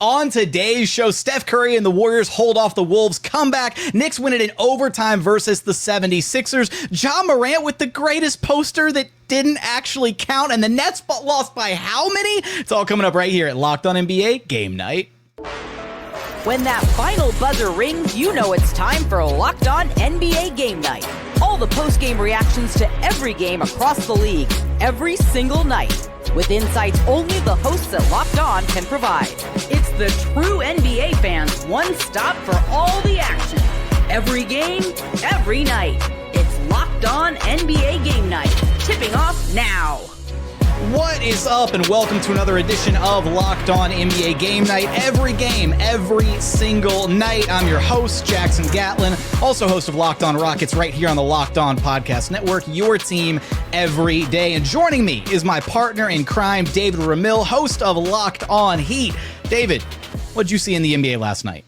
On today's show, Steph Curry and the Warriors hold off the Wolves comeback. Knicks win it in overtime versus the 76ers. Ja Morant with the greatest poster that didn't actually count. And the Nets lost by how many? It's all coming up right here at Locked On NBA Game Night. When that final buzzer rings, you know it's time for Locked On NBA Game Night. All the post-game reactions to every game across the league, every single night, with insights only the hosts at Locked On can provide. It's the true NBA fans' one stop for all the action. Every game, every night. It's Locked On NBA Game Night. Tipping off now. What is up, and welcome to another edition of Locked On NBA Game Night. Every game, every single night. I'm your host, Jackson Gatlin, also host of Locked On Rockets right here on the Locked On Podcast Network, your team every day. And joining me is my partner in crime, David Ramil, host of Locked On Heat. David, what did you see in the NBA last night?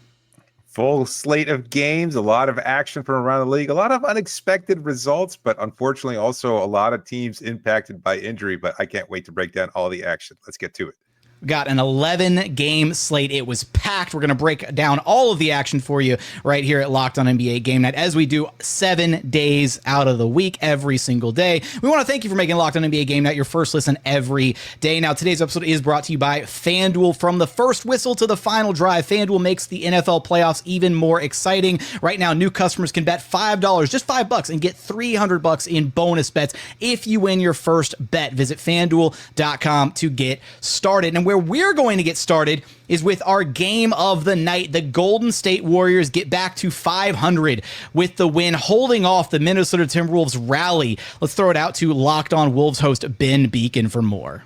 Full slate of games, a lot of action from around the league, a lot of unexpected results, but unfortunately also a lot of teams impacted by injury. But I can't wait to break down all the action. Let's get to it. We got an 11-game slate. It was packed. We're going to break down all of the action for you right here at Locked On NBA Game Night, as we do 7 days out of the week, every single day. We want to thank you for making Locked On NBA Game Night your first listen every day. Now, today's episode is brought to you by FanDuel. From the first whistle to the final drive, FanDuel makes the NFL playoffs even more exciting. Right now, new customers can bet $5, just $5, and get $300 in bonus bets if you win your first bet. Visit FanDuel.com to get started. And where we're going to get started is with our game of the night. The Golden State Warriors get back to 500 with the win, holding off the Minnesota Timberwolves rally. Let's throw it out to Locked On Wolves host Ben Beacon for more.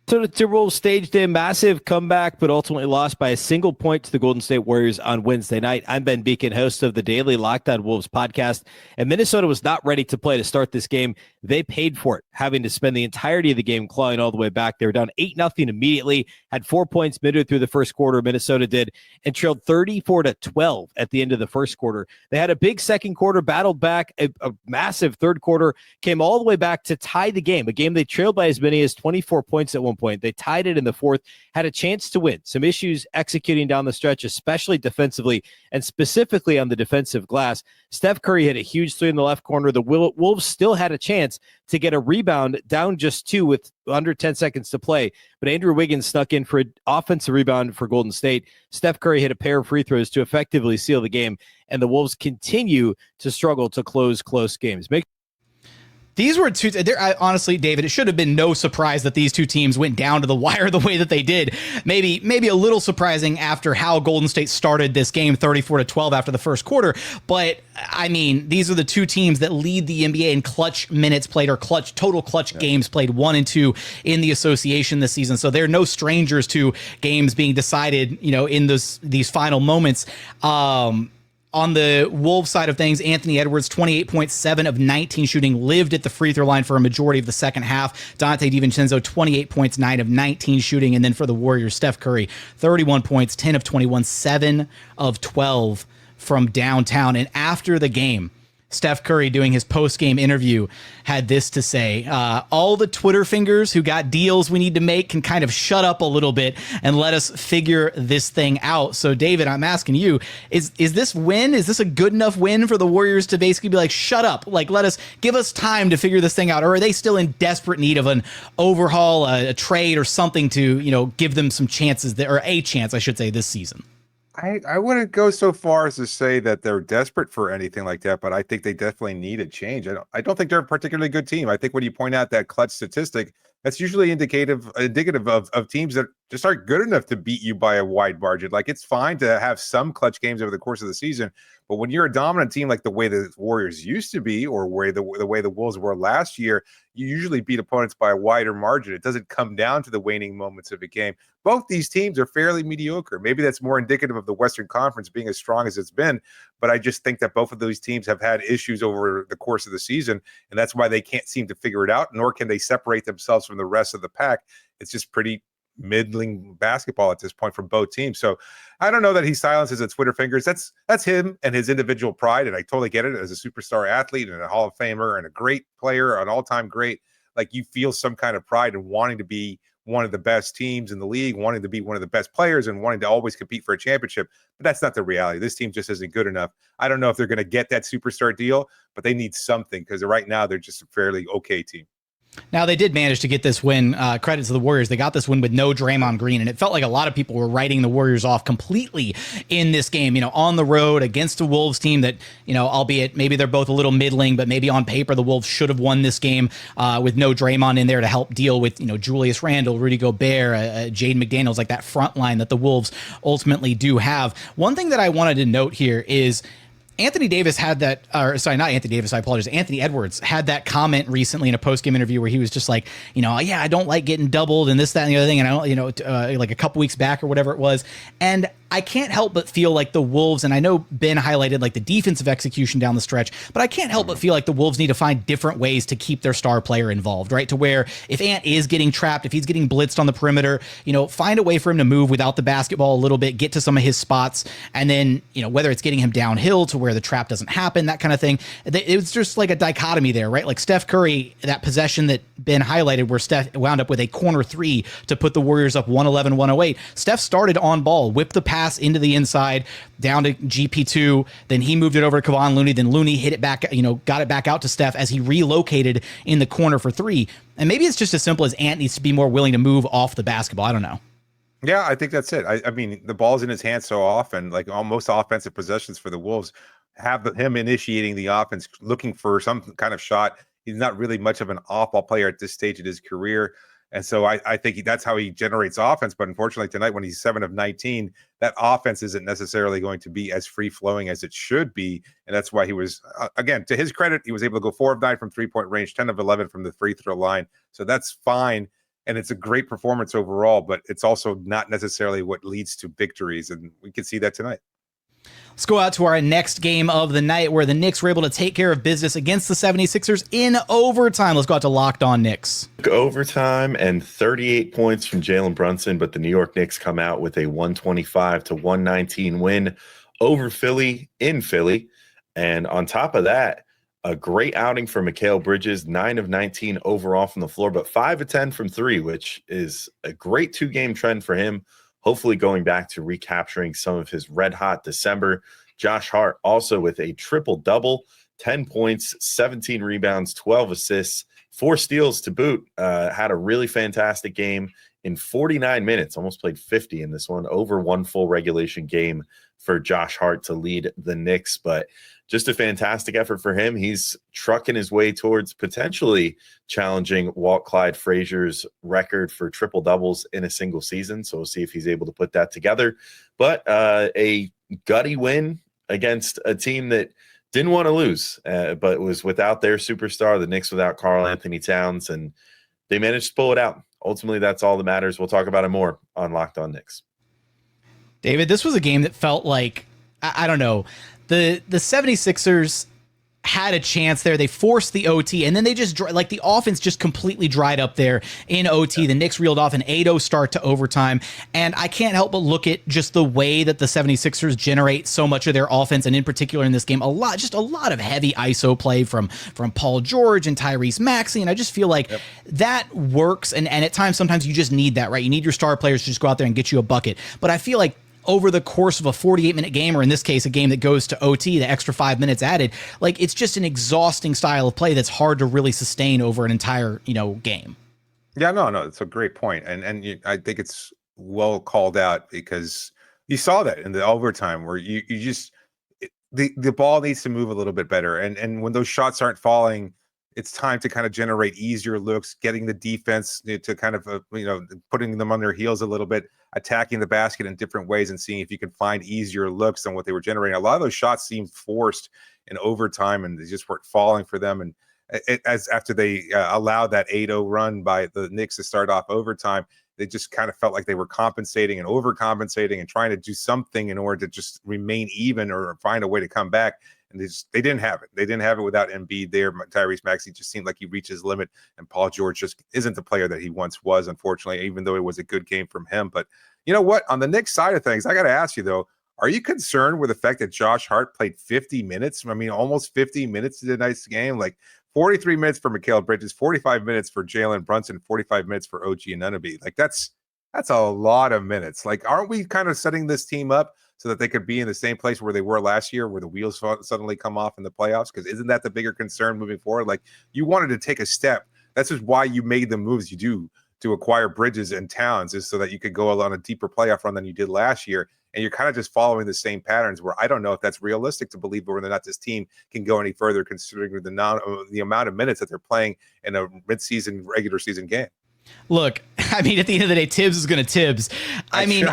So the Timberwolves staged a massive comeback, but ultimately lost by a single point to the Golden State Warriors on Wednesday night. I'm Ben Beacon, host of the daily Locked On Wolves podcast, and Minnesota was not ready to play to start this game. They paid for it, having to spend the entirety of the game clawing all the way back. They were down 8-0 immediately, had 4 points midway through the first quarter, Minnesota did, and trailed 34-12 at the end of the first quarter. They had a big second quarter, battled back, a massive third quarter, came all the way back to tie the game, a game they trailed by as many as 24 points at one point. They tied it in the fourth, had a chance to win. Some issues executing down the stretch, especially defensively, and specifically on the defensive glass. Steph Curry hit a huge three in the left corner. The Wolves still had a chance to get a rebound, down just 2 with under 10 seconds to play. But Andrew Wiggins snuck in for an offensive rebound for Golden State. Steph Curry hit a pair of free throws to effectively seal the game. And the Wolves continue to struggle to close close games. These were two. Honestly, David, it should have been no surprise that these two teams went down to the wire the way that they did. Maybe a little surprising after how Golden State started this game, 34-12 after the first quarter. But I mean, these are the two teams that lead the NBA in clutch minutes played, or total clutch games played, 1 and 2 in the association this season. So they're no strangers to games being decided, in these final moments. On the Wolves side of things, Anthony Edwards, 28.7 of 19 shooting, lived at the free throw line for a majority of the second half. Dante DiVincenzo, 28 points, 9 of 19 shooting. And then for the Warriors, Steph Curry, 31 points, 10 of 21, 7 of 12 from downtown. And after the game, Steph Curry, doing his post-game interview, had this to say: all the Twitter fingers who got deals we need to make can kind of shut up a little bit and let us figure this thing out. So, David, I'm asking you, is this a good enough win for the Warriors to basically be like, shut up, like, give us time to figure this thing out? Or are they still in desperate need of an overhaul, a trade, or something to, give them some chances, or a chance, I should say, this season? I wouldn't go so far as to say that they're desperate for anything like that, but I think they definitely need a change. I don't think they're a particularly good team. I think when you point out that clutch statistic, that's usually indicative of teams that just aren't good enough to beat you by a wide margin. Like, it's fine to have some clutch games over the course of the season, but when you're a dominant team like the way the Warriors used to be, or the way the Wolves were last year, you usually beat opponents by a wider margin. It doesn't come down to the waning moments of a game. Both these teams are fairly mediocre. Maybe that's more indicative of the Western Conference being as strong as it's been, but I just think that both of those teams have had issues over the course of the season, and that's why they can't seem to figure it out, nor can they separate themselves from the rest of the pack. It's just pretty middling basketball at this point from both teams. So I don't know that he silences his Twitter fingers. That's him and his individual pride, and I totally get it. As a superstar athlete and a Hall of Famer and a great player, an all-time great, like, you feel some kind of pride in wanting to be one of the best teams in the league, wanting to be one of the best players and wanting to always compete for a championship. But that's not the reality. This team just isn't good enough. I don't know if they're going to get that superstar deal, but they need something because right now they're just a fairly okay team. Now, they did manage to get this win. Credit to the Warriors. They got this win with no Draymond Green, and it felt like a lot of people were writing the Warriors off completely in this game, on the road against a Wolves team that, albeit maybe they're both a little middling, but maybe on paper the Wolves should have won this game with no Draymond in there to help deal with, Julius Randle, Rudy Gobert, Jaden McDaniels, like that front line that the Wolves ultimately do have. One thing that I wanted to note here is Anthony Davis had that, or sorry, not Anthony Davis, I apologize. Anthony Edwards had that comment recently in a post-game interview where he was just like, I don't like getting doubled and this, that, and the other thing. And I don't, like a couple weeks back or whatever it was. And I can't help but feel like the Wolves, and I know Ben highlighted like the defensive execution down the stretch, but I can't help but feel like the Wolves need to find different ways to keep their star player involved, right? To where if Ant is getting trapped, if he's getting blitzed on the perimeter, find a way for him to move without the basketball a little bit, get to some of his spots, and then, whether it's getting him downhill to where the trap doesn't happen, that kind of thing. It was just like a dichotomy there, right? Like Steph Curry, that possession that Ben highlighted where Steph wound up with a corner three to put the Warriors up 111-108. Steph started on ball, whipped the pass into the inside down to GP2. Then he moved it over to Kevon Looney. Then Looney hit it back, got it back out to Steph as he relocated in the corner for three. And maybe it's just as simple as Ant needs to be more willing to move off the basketball. I don't know. Yeah, I think that's it. I mean, the ball's in his hands so often, like almost offensive possessions for the Wolves have him initiating the offense, looking for some kind of shot. He's not really much of an off-ball player at this stage of his career. And so I think that's how he generates offense. But unfortunately tonight, when he's 7 of 19, that offense isn't necessarily going to be as free-flowing as it should be. And that's why he was, again, to his credit, he was able to go 4 of 9 from three-point range, 10 of 11 from the free throw line. So that's fine. And it's a great performance overall, but it's also not necessarily what leads to victories. And we can see that tonight. Let's go out to our next game of the night where the Knicks were able to take care of business against the 76ers in overtime. Let's go out to Locked On Knicks. Overtime and 38 points from Jalen Brunson, but the New York Knicks come out with a 125-119 win over Philly in Philly. And on top of that, a great outing for Mikal Bridges, 9 of 19 overall from the floor, but 5 of 10 from three, which is a great 2-game trend for him. Hopefully going back to recapturing some of his red-hot December. Josh Hart also with a triple-double, 10 points, 17 rebounds, 12 assists, 4 steals to boot. Had a really fantastic game in 49 minutes, almost played 50 in this one, over 1 full regulation game for Josh Hart to lead the Knicks. But just a fantastic effort for him. He's trucking his way towards potentially challenging Walt Clyde Frazier's record for triple doubles in a single season. So we'll see if he's able to put that together. But a gutty win against a team that didn't want to lose, but was without their superstar, the Knicks without Karl Anthony Towns, and they managed to pull it out. Ultimately, that's all that matters. We'll talk about it more on Locked On Knicks. David, this was a game that felt like, I don't know, the 76ers had a chance there. They forced the OT, and then they just, like, the offense just completely dried up there in OT. The Knicks reeled off an 8-0 start to overtime, and I can't help but look at just the way that the 76ers generate so much of their offense, and in particular in this game, a lot of heavy ISO play from Paul George and Tyrese Maxey, and I just feel like that works, and at times, sometimes you just need that, right? You need your star players to just go out there and get you a bucket, but I feel like over the course of a 48-minute game, or in this case, a game that goes to OT, the extra 5 minutes added, like, it's just an exhausting style of play that's hard to really sustain over an entire, game. Yeah, no, it's a great point. And I think it's well called out because you saw that in the overtime where you just, the ball needs to move a little bit better. And when those shots aren't falling, it's time to kind of generate easier looks, getting the defense to kind of, putting them on their heels a little bit, attacking the basket in different ways and seeing if you can find easier looks than what they were generating. A lot of those shots seemed forced in overtime and they just weren't falling for them. And after they allowed that 8-0 run by the Knicks to start off overtime, they just kind of felt like they were compensating and overcompensating and trying to do something in order to just remain even or find a way to come back. And they didn't have it. They didn't have it without Embiid there. Tyrese Maxey just seemed like he reached his limit, and Paul George just isn't the player that he once was, unfortunately, even though it was a good game from him. But you know what? On the Knicks side of things, I got to ask you, though, are you concerned with the fact that Josh Hart played 50 minutes? I mean, almost 50 minutes in tonight's game. Like, 43 minutes for Mikal Bridges, 45 minutes for Jalen Brunson, 45 minutes for OG Anunoby. Like that's a lot of minutes. Like, aren't we kind of setting this team up so that they could be in the same place where they were last year, where the wheels suddenly come off in the playoffs? Because isn't that the bigger concern moving forward? Like, you wanted to take a step. That's just why you made the moves you do to acquire Bridges and Towns, is so that you could go on a deeper playoff run than you did last year. And you're kind of just following the same patterns, where I don't know if that's realistic to believe whether or not this team can go any further, considering the amount of minutes that they're playing in a midseason, regular season game. Look, I mean, at the end of the day, Tibbs is going to Tibbs. I mean,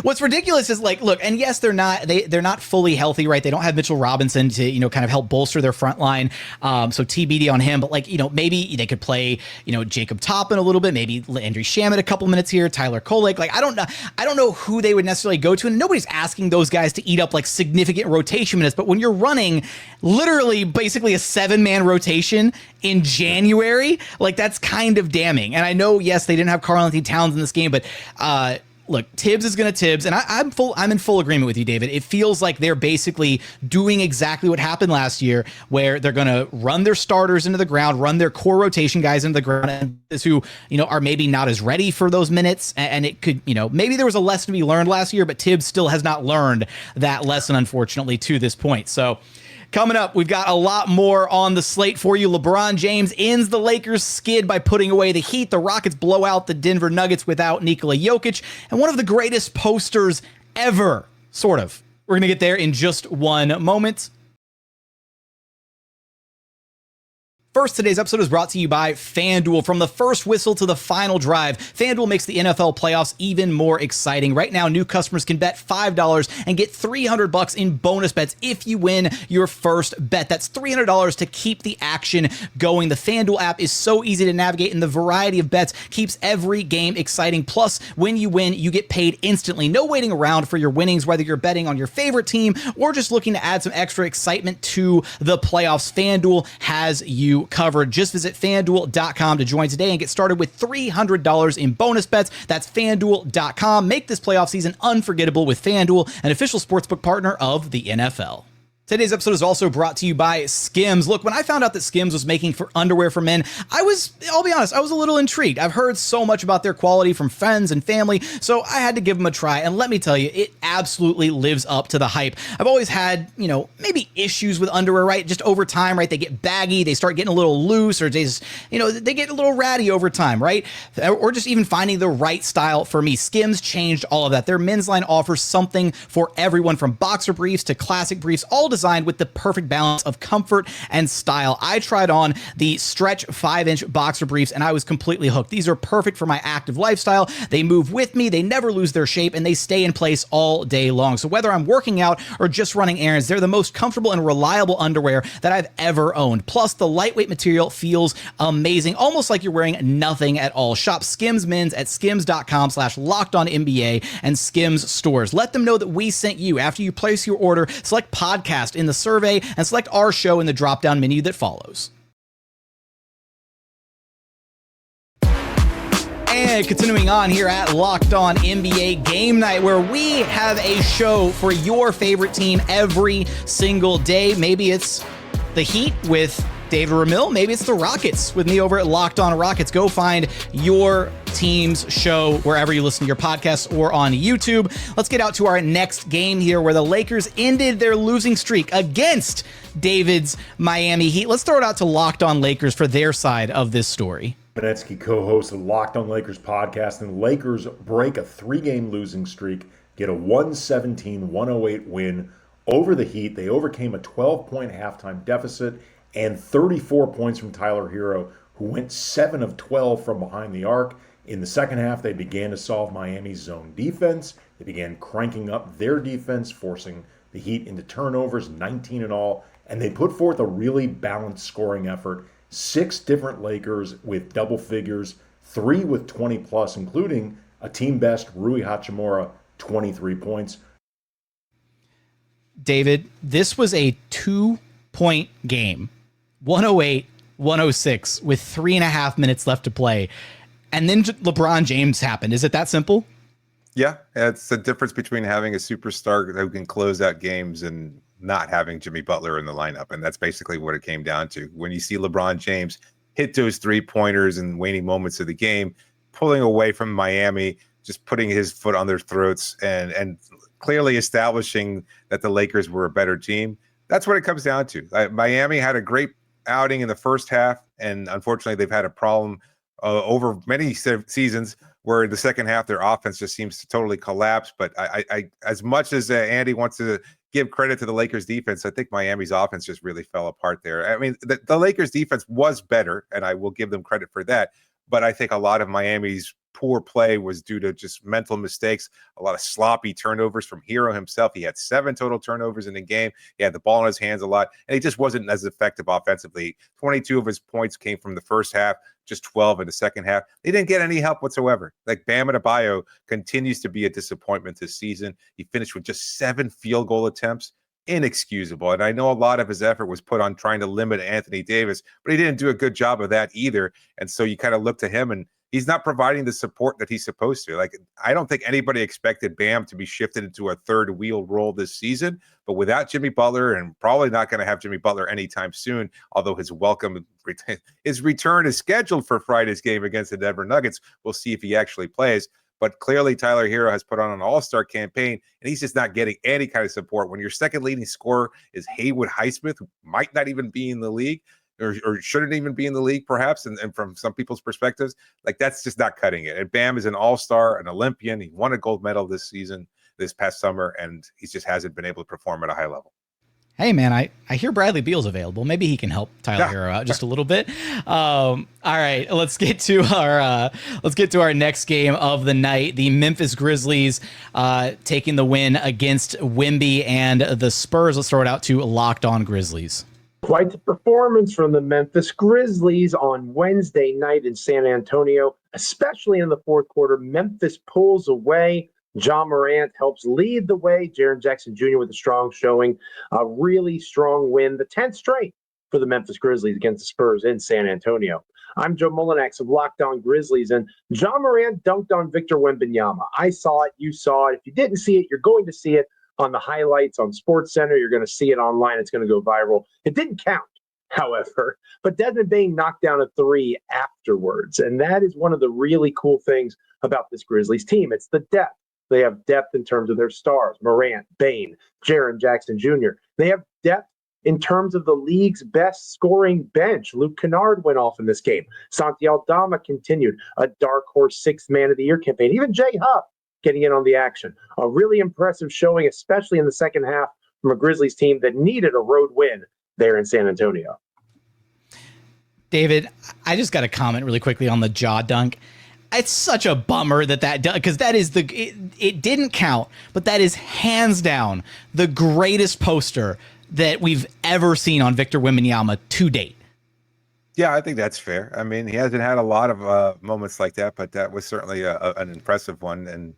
what's ridiculous is, like, look, and yes, they're not fully healthy, right? They don't have Mitchell Robinson to, kind of help bolster their front line. So TBD on him, but like, maybe they could play, Jacob Toppin a little bit, maybe Landry Shamet a couple minutes here, Tyler Kolek. Like, I don't know who they would necessarily go to. And nobody's asking those guys to eat up like significant rotation minutes. But when you're running literally basically a 7-man rotation in January, like, that's kind of damning. And I know, yes, they didn't have Karl-Anthony Towns in this game, but look, Tibbs is going to Tibbs, and I'm in full agreement with you, David. It feels like they're basically doing exactly what happened last year, where they're going to run their starters into the ground, run their core rotation guys into the ground, and who are maybe not as ready for those minutes. And it could, maybe there was a lesson to be learned last year, but Tibbs still has not learned that lesson, unfortunately, to this point. So, coming up, we've got a lot more on the slate for you. LeBron James ends the Lakers' skid by putting away the Heat. The Rockets blow out the Denver Nuggets without Nikola Jokić. And one of the greatest posters ever, sort of. We're going to get there in just one moment. First, today's episode is brought to you by FanDuel. From the first whistle to the final drive, FanDuel makes the NFL playoffs even more exciting. Right now, new customers can bet $5 and get $300 in bonus bets if you win your first bet. That's $300 to keep the action going. The FanDuel app is so easy to navigate, and the variety of bets keeps every game exciting. Plus, when you win, you get paid instantly. No waiting around for your winnings, whether you're betting on your favorite team or just looking to add some extra excitement to the playoffs. FanDuel has you covered. Just visit FanDuel.com to join today and get started with $300 in bonus bets. That's FanDuel.com. Make this playoff season unforgettable with FanDuel, an official sportsbook partner of the NFL. Today's episode is also brought to you by Skims. Look, when I found out that Skims was making underwear for men, I'll be honest, I was a little intrigued. I've heard so much about their quality from friends and family, so I had to give them a try. And let me tell you, it absolutely lives up to the hype. I've always had, maybe issues with underwear, right? Just over time, right? They get baggy, they start getting a little loose, or they just, they get a little ratty over time, right? Or just even finding the right style for me. Skims changed all of that. Their men's line offers something for everyone, from boxer briefs to classic briefs, all designed with the perfect balance of comfort and style. I tried on the stretch 5-inch boxer briefs and I was completely hooked. These are perfect for my active lifestyle. They move with me, they never lose their shape, and they stay in place all day long. So whether I'm working out or just running errands, they're the most comfortable and reliable underwear that I've ever owned. Plus, the lightweight material feels amazing, almost like you're wearing nothing at all. Shop Skims Men's at skims.com/lockedonnba and Skims stores. Let them know that we sent you. After you place your order, select podcast in the survey and select our show in the drop-down menu that follows. And continuing on here at Locked On NBA Game Night, where we have a show for your favorite team every single day. Maybe it's the Heat with David Ramil. Maybe it's the Rockets with me over at Locked On Rockets. Go find your team's show wherever you listen to your podcasts or on YouTube. Let's get out to our next game here, where the Lakers ended their losing streak against David's Miami Heat. Let's throw it out to Locked On Lakers for their side of this story. Benetsky, co-host of Locked On Lakers podcast, and the Lakers break a 3-game losing streak, get a 117-108 win over the Heat. They overcame a 12-point halftime deficit and 34 points from Tyler Hero, who went 7 of 12 from behind the arc. In the second half, they began to solve Miami's zone defense. They began cranking up their defense, forcing the Heat into turnovers, 19 in all, and they put forth a really balanced scoring effort. 6 different Lakers with double figures, 3 with 20-plus, including a team-best Rui Hachimura, 23 points. David, this was a 2-point game. 108-106 with 3.5 minutes left to play. And then LeBron James happened. Is it that simple? Yeah, it's the difference between having a superstar who can close out games and not having Jimmy Butler in the lineup. And that's basically what it came down to. When you see LeBron James hit those 3-pointers in waning moments of the game, pulling away from Miami, just putting his foot on their throats and clearly establishing that the Lakers were a better team. That's what it comes down to. Miami had a great outing in the first half, and unfortunately they've had a problem over many seasons where in the second half their offense just seems to totally collapse. But I as much as Andy wants to give credit to the Lakers defense, I think Miami's offense just really fell apart there. I mean, the Lakers defense was better, and I will give them credit for that. But I think a lot of Miami's poor play was due to just mental mistakes, a lot of sloppy turnovers from Hero himself. He had 7 total turnovers in the game. He had the ball in his hands a lot, and he just wasn't as effective offensively. 22 of his points came from the first half, just 12 in the second half. They didn't get any help whatsoever. Like Bam Adebayo continues to be a disappointment this season. He finished with just 7 field goal attempts. Inexcusable. And I know a lot of his effort was put on trying to limit Anthony Davis, but he didn't do a good job of that either. And so you kind of look to him, and he's not providing the support that he's supposed to. Like, I don't think anybody expected Bam to be shifted into a third wheel role this season, but without Jimmy Butler, and probably not going to have Jimmy Butler anytime soon, although his return is scheduled for Friday's game against the Denver Nuggets. We'll see if he actually plays. But clearly Tyler Hero has put on an all-star campaign, and he's just not getting any kind of support. When your second leading scorer is Haywood Highsmith, who might not even be in the league, or shouldn't even be in the league, perhaps, and from some people's perspectives, like, that's just not cutting it. And Bam is an all-star, an Olympian. He won a gold medal this past summer, and he just hasn't been able to perform at a high level. Hey man, I hear Bradley Beal's available. Maybe he can help Tyler Hero out just a little bit. All right, let's get to our next game of the night. The Memphis Grizzlies taking the win against Wemby and the Spurs. Let's throw it out to Locked On Grizzlies. Quite the performance from the Memphis Grizzlies on Wednesday night in San Antonio, especially in the fourth quarter. Memphis pulls away. Ja Morant helps lead the way. Jaren Jackson Jr. with a strong showing, a really strong win, the 10th straight for the Memphis Grizzlies against the Spurs in San Antonio. I'm Joe Mullinax of Locked On Grizzlies, and Ja Morant dunked on Victor Wembanyama. I saw it. You saw it. If you didn't see it, you're going to see it on the highlights on SportsCenter. You're going to see it online. It's going to go viral. It didn't count, however, but Desmond Bane knocked down a 3 afterwards, and that is one of the really cool things about this Grizzlies team. It's the depth. They have depth in terms of their stars, Morant, Bane, Jaren Jackson Jr. They have depth in terms of the league's best scoring bench. Luke Kennard went off in this game. Santi Aldama continued a dark horse 6th man of the year campaign. Even Jay Huff getting in on the action. A really impressive showing, especially in the second half from a Grizzlies team that needed a road win there in San Antonio. David, I just got to comment really quickly on the Ja dunk. It's such a bummer that because that is it didn't count, but that is hands down the greatest poster that we've ever seen on Victor Wembanyama to date. Yeah, I think that's fair. I mean, he hasn't had a lot of moments like that, but that was certainly an impressive one. And,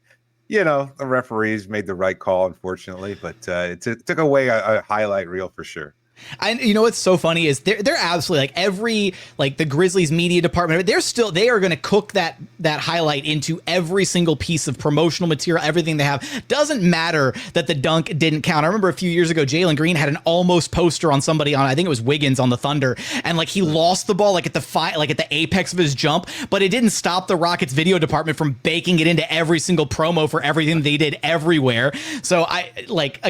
you know, the referees made the right call, unfortunately, but it took away a highlight reel for sure. And you know what's so funny is they're absolutely the Grizzlies media department, they are going to cook that highlight into every single piece of promotional material, everything they have. Doesn't matter that the dunk didn't count. I remember a few years ago, Jalen Green had an almost poster on somebody on, I think it was Wiggins on the Thunder, and he lost the ball at the apex of his jump, but it didn't stop the Rockets video department from baking it into every single promo for everything they did everywhere. So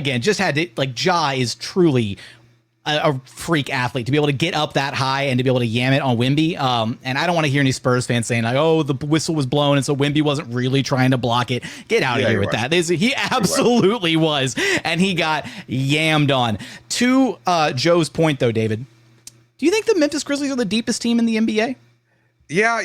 just had to, Ja is truly a freak athlete to be able to get up that high and to be able to yam it on Wemby. And I don't want to hear any Spurs fans saying the whistle was blown and so Wemby wasn't really trying to block it. Get out of here with that. He absolutely was. And he got yammed on. To Joe's point though, David, do you think the Memphis Grizzlies are the deepest team in the NBA? Yeah,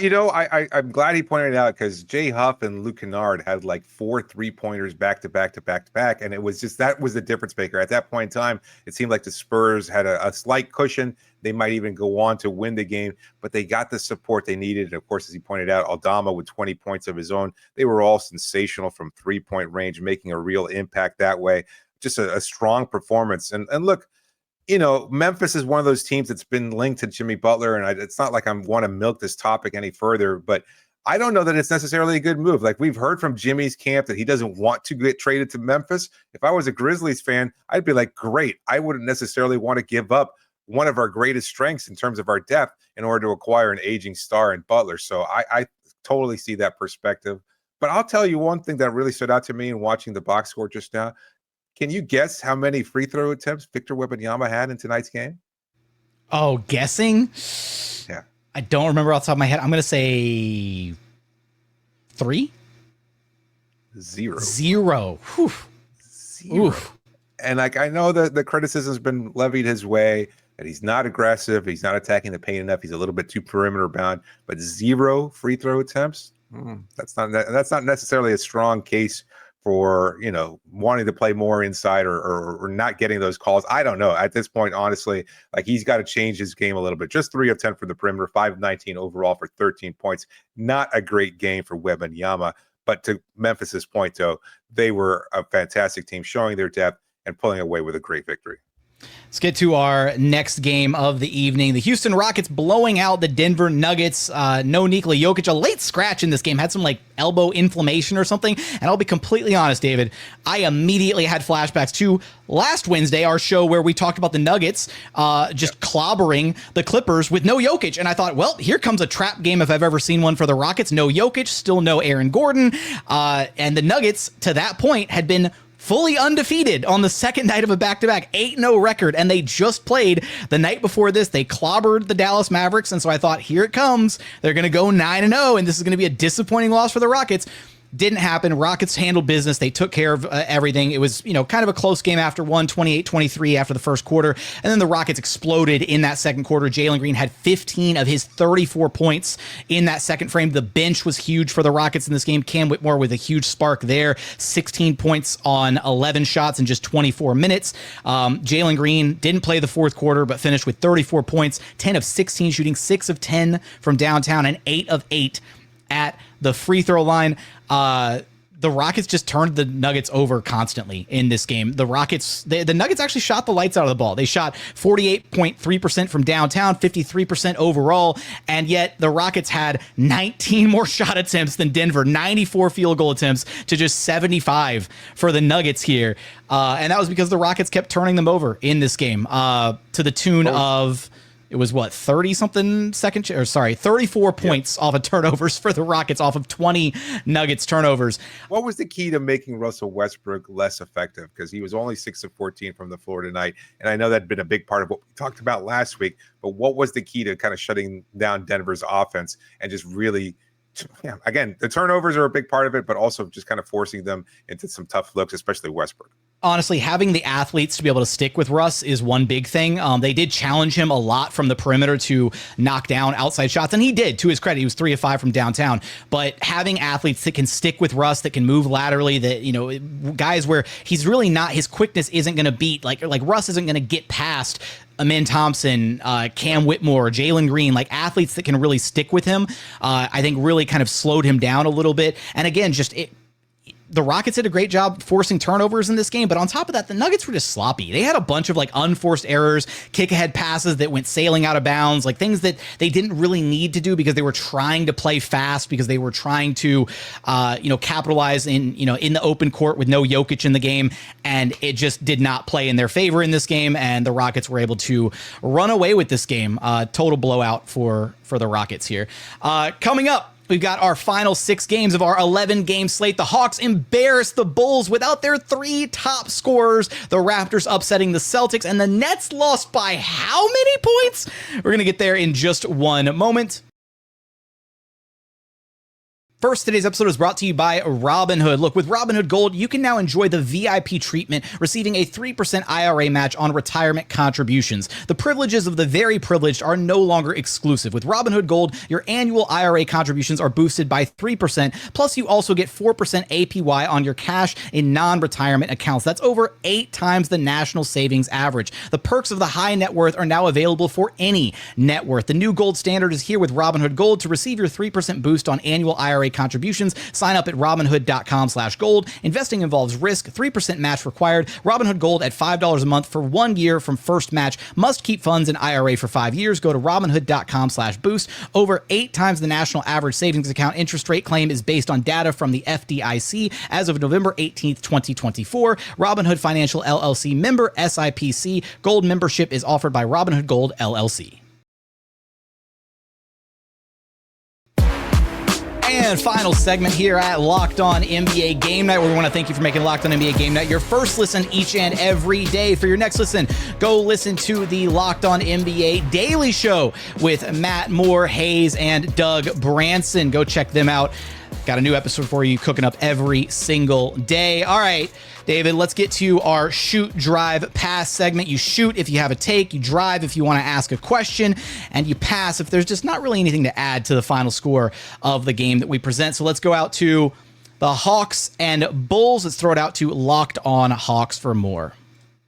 I'm glad he pointed it out, because Jay Huff and Luke Kennard had 4 3-pointers back to back, and it was just, that was the difference maker. At that point in time, it seemed like the Spurs had a slight cushion. They might even go on to win the game, but they got the support they needed. And of course, as he pointed out, Aldama with 20 points of his own. They were all sensational from 3-point range, making a real impact that way. Just a strong performance. And look, Memphis is one of those teams that's been linked to Jimmy Butler, and it's not like I want to milk this topic any further, but I don't know that it's necessarily a good move. Like we've heard from Jimmy's camp that he doesn't want to get traded to Memphis. If I was a Grizzlies fan, I'd be like, great. I wouldn't necessarily want to give up one of our greatest strengths in terms of our depth in order to acquire an aging star in Butler. So I totally see that perspective. But I'll tell you one thing that really stood out to me in watching the box score just now. Can you guess how many free throw attempts Victor Wembanyama had in tonight's game? Oh, guessing? Yeah. I don't remember off the top of my head. I'm going to say 3? Zero. Whew. Zero. Oof. And like I know that the criticism's been levied his way, that he's not aggressive, he's not attacking the paint enough, he's a little bit too perimeter bound, but 0 free throw attempts. That's not necessarily a strong case for, you know, wanting to play more inside or not getting those calls. I don't know. At this point, honestly, like he's got to change his game a little bit. Just 3 of 10 from the perimeter, 5 of 19 overall for 13 points. Not a great game for Wembanyama. But to Memphis's point, though, they were a fantastic team, showing their depth and pulling away with a great victory. Let's get to our next game of the evening. The Houston Rockets blowing out the Denver Nuggets. No Nikola Jokić, a late scratch in this game, had some like elbow inflammation or something. And I'll be completely honest, David, I immediately had flashbacks to last Wednesday, our show where we talked about the Nuggets clobbering the Clippers with no Jokić. And I thought, well, here comes a trap game if I've ever seen one for the Rockets. No Jokić, still no Aaron Gordon. And the Nuggets, to that point, had been fully undefeated on the second night of a back-to-back, 8-0 record, and they just played the night before this. They clobbered the Dallas Mavericks, and so I thought, here it comes. They're going to go 9-0, and this is going to be a disappointing loss for the Rockets. Didn't happen. Rockets handled business. They took care of everything. It was, kind of a close game after one, 28-23 after the first quarter. And then the Rockets exploded in that second quarter. Jalen Green had 15 of his 34 points in that second frame. The bench was huge for the Rockets in this game. Cam Whitmore with a huge spark there. 16 points on 11 shots in just 24 minutes. Jalen Green didn't play the fourth quarter, but finished with 34 points, 10 of 16 shooting, 6 of 10 from downtown, and 8 of 8 at the free throw line. The Rockets just turned the Nuggets over constantly in this game. The Nuggets actually shot the lights out of the ball. They shot 48.3% from downtown, 53% overall, and yet the Rockets had 19 more shot attempts than Denver, 94 field goal attempts to just 75 for the Nuggets here. And that was because the Rockets kept turning them over in this game to the tune of... It was 34 points off of turnovers for the Rockets off of 20 Nuggets turnovers. What was the key to making Russell Westbrook less effective? Because he was only 6 of 14 from the floor tonight. And I know that'd been a big part of what we talked about last week, but what was the key to kind of shutting down Denver's offense and just really, again, the turnovers are a big part of it, but also just kind of forcing them into some tough looks, especially Westbrook. Honestly, having the athletes to be able to stick with Russ is one big thing. They did challenge him a lot from the perimeter to knock down outside shots, and he did, to his credit. He was 3 of 5 from downtown. But having athletes that can stick with Russ, that can move laterally, that, guys where he's really not, his quickness isn't going to beat, like Russ isn't going to get past Amin Thompson, Cam Whitmore, Jalen Green, like athletes that can really stick with him, I think really kind of slowed him down a little bit. And again, the Rockets did a great job forcing turnovers in this game, but on top of that, the Nuggets were just sloppy. They had a bunch of unforced errors, kick ahead passes that went sailing out of bounds, like things that they didn't really need to do because they were trying to play fast, because they were trying to, capitalize in the open court with no Jokić in the game, and it just did not play in their favor in this game, and the Rockets were able to run away with this game. Total blowout for the Rockets here. Coming up, we've got our final 6 games of our 11-game slate. The Hawks embarrassed the Bulls without their 3 top scorers. The Raptors upsetting the Celtics, and the Nets lost by how many points? We're going to get there in just one moment. First, today's episode is brought to you by Robinhood. Look, with Robinhood Gold, you can now enjoy the VIP treatment, receiving a 3% IRA match on retirement contributions. The privileges of the very privileged are no longer exclusive. With Robinhood Gold, your annual IRA contributions are boosted by 3%, plus you also get 4% APY on your cash in non-retirement accounts. That's over 8 times the national savings average. The perks of the high net worth are now available for any net worth. The new gold standard is here with Robinhood Gold. To receive your 3% boost on annual IRA contributions. Sign up at Robinhood.com/gold. Investing involves risk. 3% match required. Robinhood Gold at $5 a month for 1 year from first match. Must keep funds in IRA for 5 years. Go to Robinhood.com/boost. Over 8 times the national average savings account interest rate. Claim is based on data from the FDIC as of November 18th, 2024. Robinhood Financial LLC member SIPC. Gold membership is offered by Robinhood Gold LLC. And final segment here at Locked On NBA Game Night, where we want to thank you for making Locked On NBA Game Night your first listen each and every day. For your next listen, go listen to the Locked On NBA Daily Show with Matt Moore, Hayes, and Doug Branson. Go check them out. Got a new episode for you cooking up every single day. All right, David, let's get to our shoot, drive, pass segment. You shoot if you have a take, you drive if you want to ask a question, and you pass if there's just not really anything to add to the final score of the game that we present. So let's go out to the Hawks and Bulls. Let's throw it out to Locked On Hawks for more.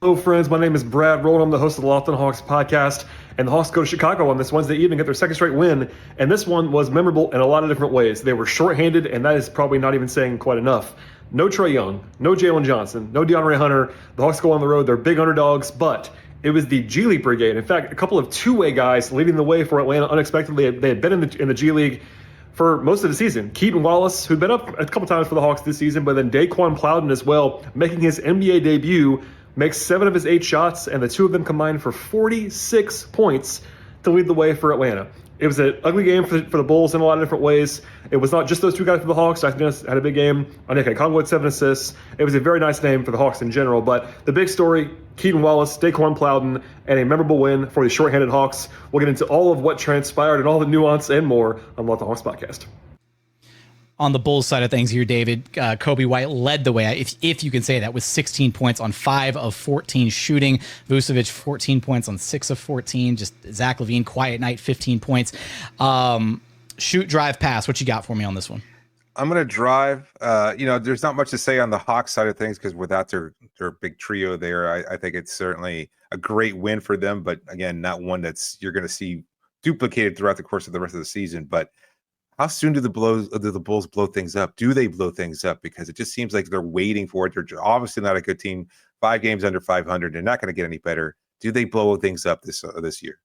Hello, friends. My name is Brad Roll. I'm the host of the Locked On Hawks podcast. And the Hawks go to Chicago on this Wednesday evening, get their second straight win. And this one was memorable in a lot of different ways. They were shorthanded, and that is probably not even saying quite enough. No Trae Young, no Jalen Johnson, no DeAndre Hunter. The Hawks go on the road. They're big underdogs, but it was the G League brigade. In fact, a couple of two-way guys leading the way for Atlanta unexpectedly. They had been in the G League for most of the season. Keaton Wallace, who'd been up a couple times for the Hawks this season, but then Daquan Plowden as well, making his NBA debut, makes 7 of his 8 shots, and the 2 of them combined for 46 points to lead the way for Atlanta. It was an ugly game for the Bulls in a lot of different ways. It was not just those 2 guys for the Hawks. Jackson Gatlin had a big game. Onyeka Okongwu had 7 assists. It was a very nice name for the Hawks in general. But the big story, Keaton Wallace, Daquan Plowden, and a memorable win for the shorthanded Hawks. We'll get into all of what transpired and all the nuance and more on Locked On Hawks podcast. On the Bulls side of things here, David, Kobe White led the way, if you can say that, with 16 points on 5 of 14 shooting. Vucevic, 14 points on 6 of 14. Just Zach LaVine, quiet night, 15 points. Shoot, drive, pass. What you got for me on this one? I'm going to drive. There's not much to say on the Hawks side of things because without their big trio there, I think it's certainly a great win for them. But again, not one that's you're going to see duplicated throughout the course of the rest of the season. But how soon do the Bulls blow things up? Do they blow things up? Because it just seems like they're waiting for it. They're obviously not a good team. 5 games under 500. They're not going to get any better. Do they blow things up this year?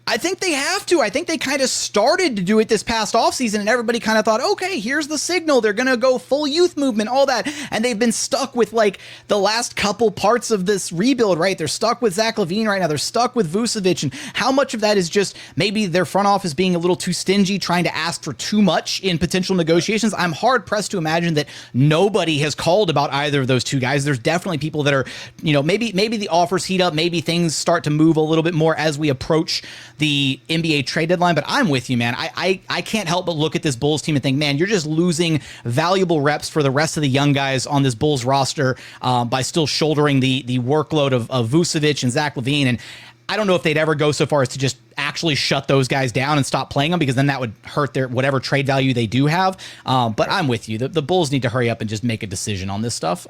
I think they have to. I think they kind of started to do it this past offseason, and everybody kind of thought, okay, here's the signal. They're going to go full youth movement, all that. And they've been stuck with like the last couple parts of this rebuild, right? They're stuck with Zach LaVine right now. They're stuck with Vucevic. And how much of that is just maybe their front office being a little too stingy, trying to ask for too much in potential negotiations? I'm hard pressed to imagine that nobody has called about either of those 2 guys. There's definitely people that are, maybe the offers heat up. Maybe things start to move a little bit more as we approach the NBA trade deadline, but I'm with you, man. I can't help but look at this Bulls team and think, man, you're just losing valuable reps for the rest of the young guys on this Bulls roster by still shouldering the workload of Vucevic and Zach LaVine. And I don't know if they'd ever go so far as to just actually shut those guys down and stop playing them, because then that would hurt their whatever trade value they do have. But I'm with you. The Bulls need to hurry up and just make a decision on this stuff.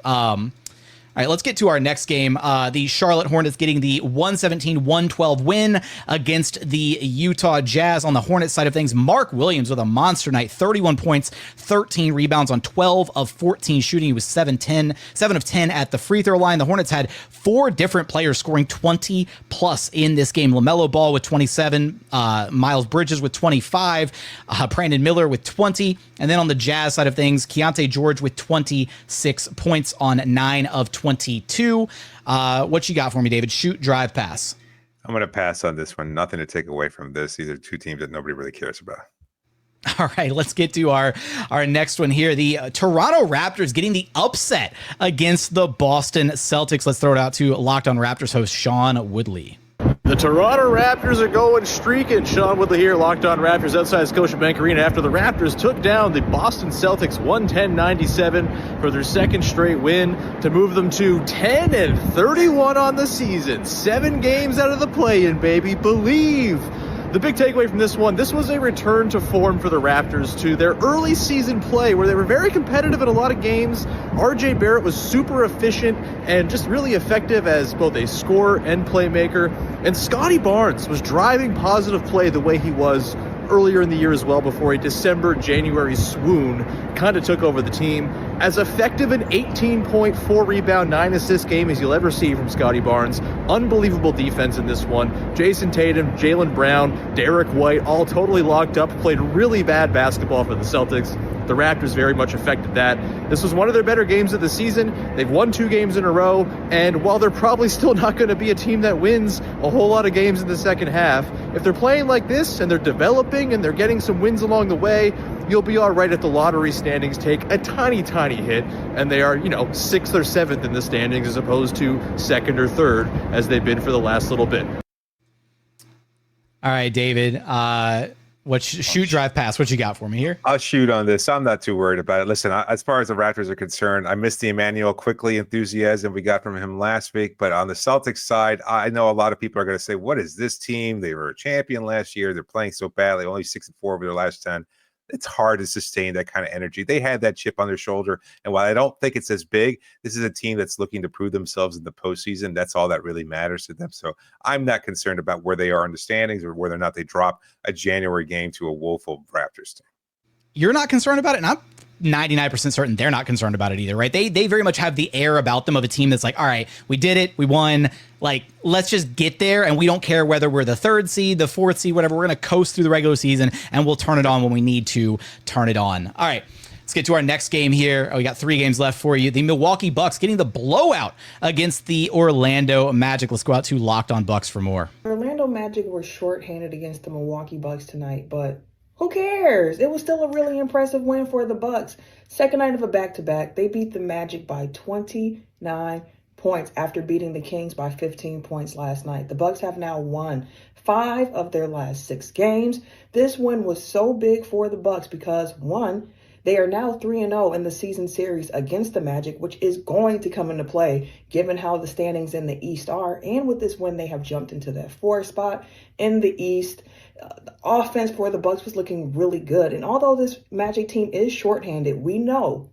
All right, let's get to our next game. The Charlotte Hornets getting the 117-112 win against the Utah Jazz. On the Hornets side of things, Mark Williams with a monster night, 31 points, 13 rebounds on 12 of 14 shooting. He was 7 of 10 at the free throw line. The Hornets had 4 different players scoring 20 plus in this game. LaMelo Ball with 27, Miles Bridges with 25, Brandon Miller with 20. And then on the Jazz side of things, Keontae George with 26 points on 9 of 22. What you got for me, David? Shoot, drive, pass. I'm going to pass on this one. Nothing to take away from this. These are 2 teams that nobody really cares about. All right, let's get to our next one here. The Toronto Raptors getting the upset against the Boston Celtics. Let's throw it out to Locked On Raptors host Sean Woodley. The Toronto Raptors are going streaking. Sean Woodley here, Locked On Raptors outside Scotiabank Arena after the Raptors took down the Boston Celtics 110-97 for their second straight win to move them to 10-31 on the season. 7 games out of the play-in, baby. Believe. The big takeaway from this one, this was a return to form for the Raptors to their early season play where they were very competitive in a lot of games. RJ Barrett was super efficient and just really effective as both a scorer and playmaker. And Scotty Barnes was driving positive play the way he was earlier in the year as well before a December-January swoon kind of took over the team. As effective an 18.4 rebound, 9 assist game as you'll ever see from Scotty Barnes. Unbelievable defense in this one. Jason Tatum, Jaylen Brown, Derek White, all totally locked up, played really bad basketball for the Celtics. The Raptors very much affected that. This was one of their better games of the season. They've won 2 games in a row, and while they're probably still not going to be a team that wins a whole lot of games in the second half, if they're playing like this and they're developing and they're getting some wins along the way, you'll be all right. At the lottery standings take a tiny hit, and they are, 6th or 7th in the standings as opposed to 2nd or 3rd as they've been for the last little bit. All right, David, shoot, drive, pass. What you got for me here? I'll shoot on this. I'm not too worried about it. Listen, as far as the Raptors are concerned, I missed the Emmanuel quickly enthusiasm we got from him last week. But on the Celtics side, I know a lot of people are going to say, what is this team? They were a champion last year. They're playing so badly, only 6-4 over their last 10. It's hard to sustain that kind of energy. They had that chip on their shoulder. And while I don't think it's as big, this is a team that's looking to prove themselves in the postseason. That's all that really matters to them. So I'm not concerned about where they are in the standings or whether or not they drop a January game to a woeful Raptors team. You're not concerned about it, and I'm 99% certain they're not concerned about it either, right? They very much have the air about them of a team that's like, all right, we did it, we won. Like, let's just get there, and we don't care whether we're the 3rd seed, the 4th seed, whatever. We're going to coast through the regular season, and we'll turn it on when we need to turn it on. All right, let's get to our next game here. We got 3 games left for you. The Milwaukee Bucks getting the blowout against the Orlando Magic. Let's go out to Locked On Bucks for more. Orlando Magic were shorthanded against the Milwaukee Bucks tonight, but who cares? It was still a really impressive win for the Bucks. Second night of a back-to-back, they beat the Magic by 29 points after beating the Kings by 15 points last night. The Bucks have now won 5 of their last 6 games. This win was so big for the Bucks because, one, they are now 3-0 in the season series against the Magic, which is going to come into play given how the standings in the East are. And with this win, they have jumped into that 4th spot in the East. The offense for the Bucks was looking really good. And although this Magic team is shorthanded, we know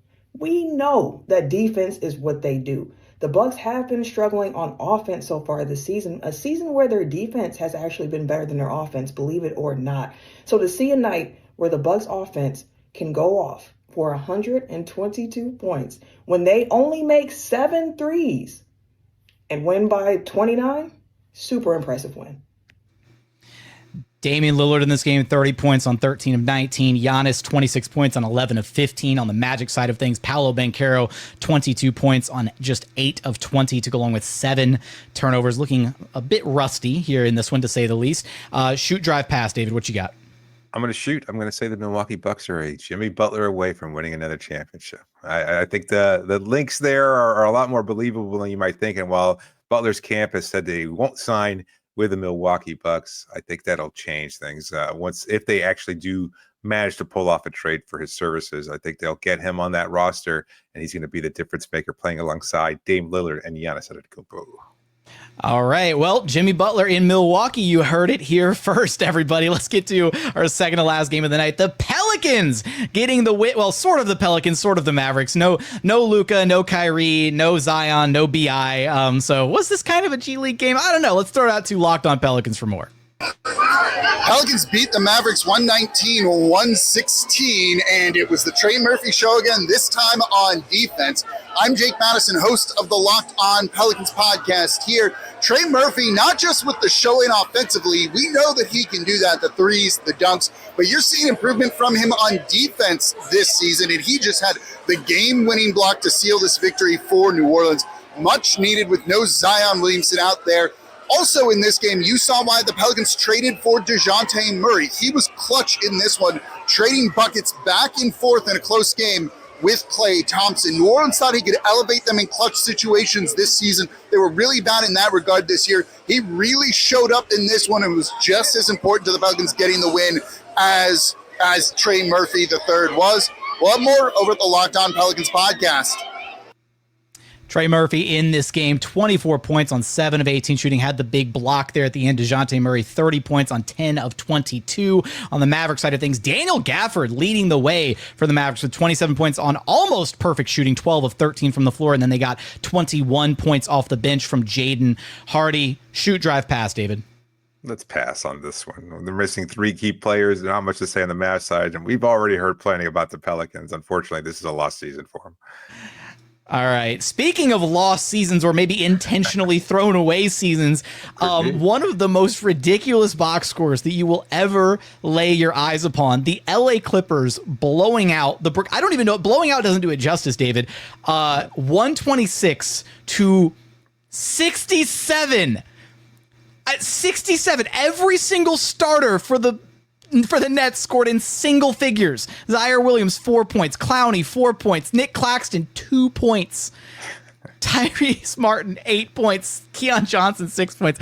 that defense is what they do. The Bucks have been struggling on offense so far this season, a season where their defense has actually been better than their offense, believe it or not. So to see a night where the Bucks offense can go off for 122 points when they only make 7 threes and win by 29, super impressive win. Damian Lillard in this game, 30 points on 13 of 19. Giannis, 26 points on 11 of 15 on the Magic side of things. Paolo Banchero, 22 points on just 8 of 20 to go along with 7 turnovers. Looking a bit rusty here in this one, to say the least. Shoot, drive, pass. David, what you got? I'm going to shoot. I'm going to say the Milwaukee Bucks are a Jimmy Butler away from winning another championship. I think the links there are a lot more believable than you might think. And while Butler's camp has said they won't sign with the Milwaukee Bucks, I think that'll change things. If they actually do manage to pull off a trade for his services, I think they'll get him on that roster, and he's going to be the difference maker playing alongside Dame Lillard and Giannis Antetokounmpo. All right. Well, Jimmy Butler in Milwaukee. You heard it here first, everybody. Let's get to our second to last game of the night. The Pelicans getting the win. Well, sort of the Pelicans, sort of the Mavericks. No Luka, no Kyrie, no Zion, no BI. So was this kind of a G League game? I don't know. Let's throw it out to Locked On Pelicans for more. Pelicans beat the Mavericks 119-116, and it was the Trey Murphy show again, this time on defense. I'm Jake Madison, host of the Locked On Pelicans podcast here. Trey Murphy, not just with the showing offensively, we know that he can do that, the threes, the dunks, but you're seeing improvement from him on defense this season, and he just had the game-winning block to seal this victory for New Orleans. Much needed with no Zion Williamson out there. Also in this game, you saw why the Pelicans traded for DeJounte Murray. He was clutch in this one, trading buckets back and forth in a close game with Klay Thompson. New Orleans thought he could elevate them in clutch situations this season. They were really bad in that regard this year. He really showed up in this one and was just as important to the Pelicans getting the win as Trey Murphy III was. We'll have more over at the Locked On Pelicans podcast. Trey Murphy in this game, 24 points on 7 of 18 shooting, had the big block there at the end. DeJounte Murray, 30 points on 10 of 22. On the Maverick side of things, Daniel Gafford leading the way for the Mavericks with 27 points on almost perfect shooting, 12 of 13 from the floor, and then they got 21 points off the bench from Jaden Hardy. Shoot, drive, pass, David. Let's pass on this one. They're missing 3 key players. Not much to say on the Mavs side, and we've already heard plenty about the Pelicans. Unfortunately, this is a lost season for them. All right. Speaking of lost seasons or maybe intentionally thrown away seasons, one of the most ridiculous box scores that you will ever lay your eyes upon, the LA Clippers blowing out the I don't even know. Blowing out doesn't do it justice, David. 126 to 67. At 67, every single starter for the Nets scored in single figures. Zaire Williams, 4 points. Clowney, 4 points. Nick Claxton, 2 points. Tyrese Martin, 8 points. Keon Johnson, 6 points.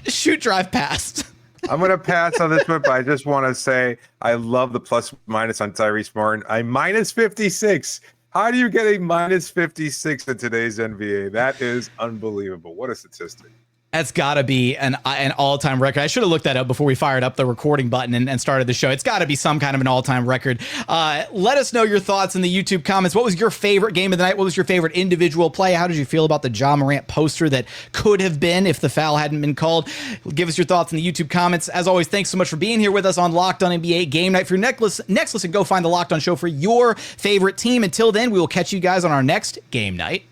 Shoot, drive, past. I'm going to pass on this one, but I just want to say I love the plus minus on Tyrese Martin. I minus 56. How do you get a minus 56 in today's NBA? That is unbelievable. What a statistic. That's got to be an all-time record. I should have looked that up before we fired up the recording button and started the show. It's got to be some kind of an all-time record. Let us know your thoughts in the YouTube comments. What was your favorite game of the night? What was your favorite individual play? How did you feel about the Ja Morant poster that could have been if the foul hadn't been called? Give us your thoughts in the YouTube comments. As always, thanks so much for being here with us on Locked On NBA Game Night. For your next listen, go find the Locked On show for your favorite team. Until then, we will catch you guys on our next game night.